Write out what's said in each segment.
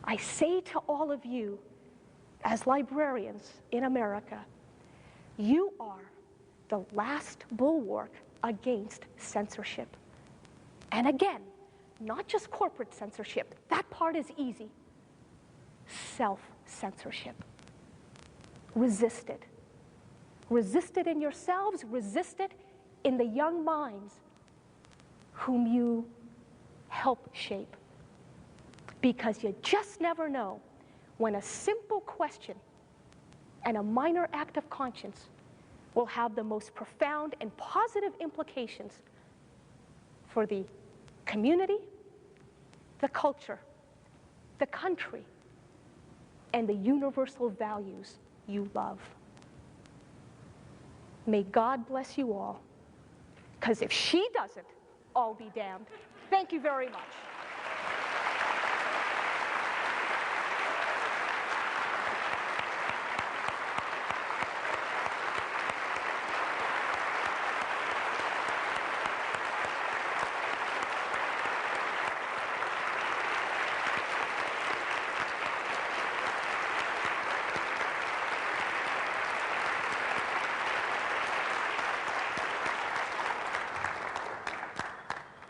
I say to all of you, as librarians in America, you are the last bulwark against censorship. And again, not just corporate censorship. That part is easy. Self-censorship. Resist it. Resist it in yourselves. Resist it in the young minds whom you help shape. Because you just never know when a simple question and a minor act of conscience will have the most profound and positive implications for the community, the culture, the country, and the universal values you love. May God bless you all, because if she doesn't, I'll be damned. Thank you very much.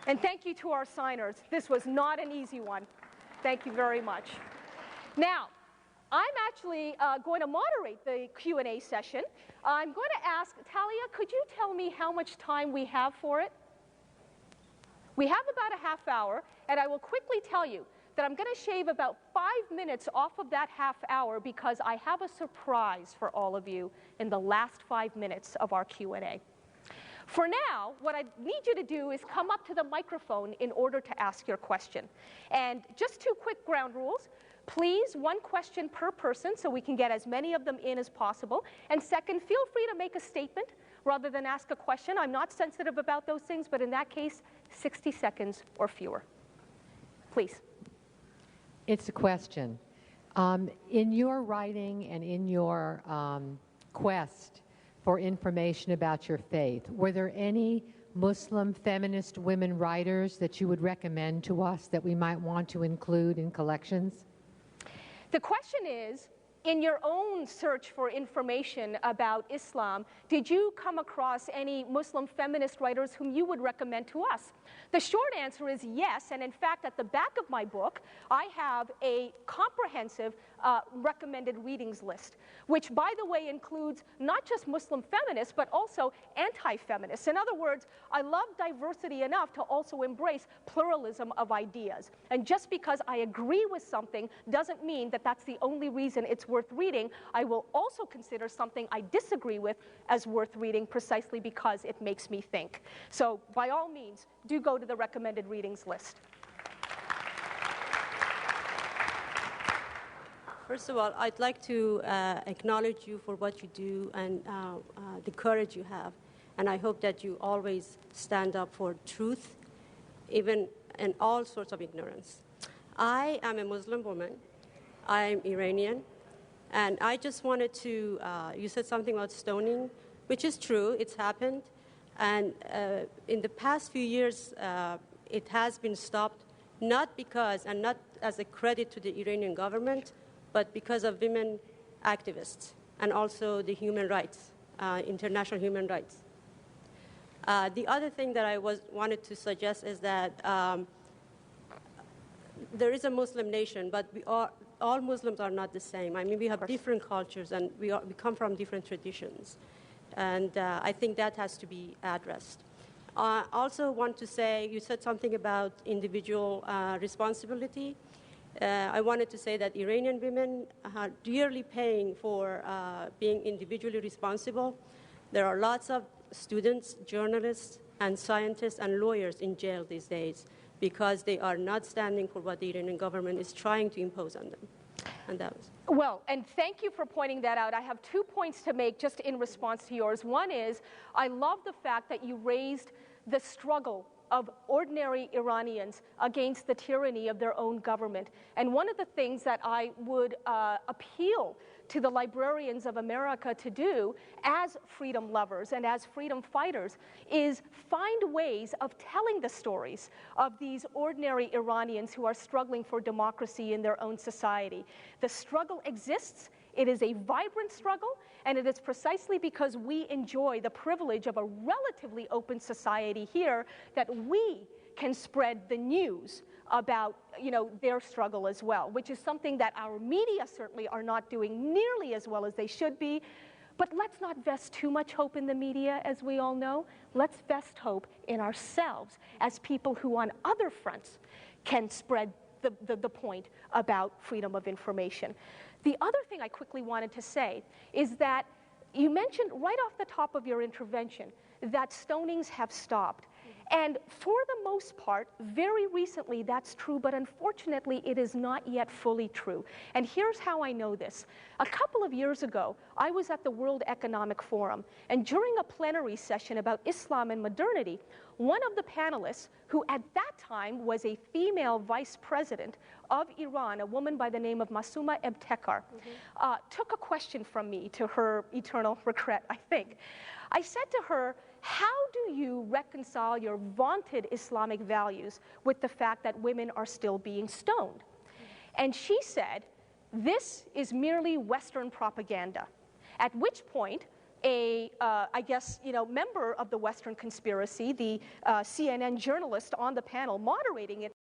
And thank you to our signers. This was not an easy one. Thank you very much. Now, I'm actually going to moderate the Q&A session. I'm going to ask, Talia, could you tell me how much time we have for it? We have about a half hour, and I will quickly tell you that I'm going to shave about 5 minutes off of that half hour because I have a surprise for all of you in the last 5 minutes of our Q&A. For now, what I need you to do is come up to the microphone in order to ask your question. And just 2 quick ground rules. Please, 1 question per person so we can get as many of them in as possible. And second, feel free to make a statement rather than ask a question. I'm not sensitive about those things, but in that case, 60 seconds or fewer. Please. It's a question. In your writing and in your quest for information about your faith, were there any Muslim feminist women writers that you would recommend to us that we might want to include in collections? The question is, in your own search for information about Islam, did you come across any Muslim feminist writers whom you would recommend to us? The short answer is yes, and in fact, at the back of my book, I have a comprehensive recommended readings list, which, by the way, includes not just Muslim feminists, but also anti-feminists. In other words, I love diversity enough to also embrace pluralism of ideas. And just because I agree with something doesn't mean that that's the only reason it's worth reading. I will also consider something I disagree with as worth reading precisely because it makes me think. So by all means, do go to the recommended readings list. First of all, I'd like to acknowledge you for what you do and the courage you have. And I hope that you always stand up for truth, even in all sorts of ignorance. I am a Muslim woman. I'm Iranian. And I just wanted to, you said something about stoning, which is true. It's happened. And in the past few years, it has been stopped, not because, and not as a credit to the Iranian government, but because of women activists and also the human rights, international human rights. The other thing that I wanted to suggest is that there is a Muslim nation, but all Muslims are not the same. I mean, we have different cultures, and we come from different traditions. And I think that has to be addressed. I also want to say, you said something about individual responsibility. I wanted to say that Iranian women are dearly paying for being individually responsible. There are lots of students, journalists, and scientists and lawyers in jail these days because they are not standing for what the Iranian government is trying to impose on them. And that was. Well, and thank you for pointing that out. I have 2 points to make just in response to yours. One is, I love the fact that you raised the struggle of ordinary Iranians against the tyranny of their own government. And one of the things that I would appeal to the librarians of America to do as freedom lovers and as freedom fighters is find ways of telling the stories of these ordinary Iranians who are struggling for democracy in their own society. The struggle exists. It is a vibrant struggle, and it is precisely because we enjoy the privilege of a relatively open society here that we can spread the news about, their struggle as well, which is something that our media certainly are not doing nearly as well as they should be. But let's not vest too much hope in the media, as we all know. Let's vest hope in ourselves as people who on other fronts can spread the point about freedom of information. The other thing I quickly wanted to say is that you mentioned right off the top of your intervention that stonings have stopped. And for the most part, very recently that's true, but unfortunately it is not yet fully true. And here's how I know this. A couple of years ago, I was at the World Economic Forum, and during a plenary session about Islam and modernity, one of the panelists, who at that time was a female vice president of Iran, a woman by the name of Masuma Ebtekar, took a question from me, to her eternal regret, I think. I said to her, how do you reconcile your vaunted Islamic values with the fact that women are still being stoned? And she said, this is merely Western propaganda. At which point, member of the Western conspiracy, the CNN journalist on the panel moderating it,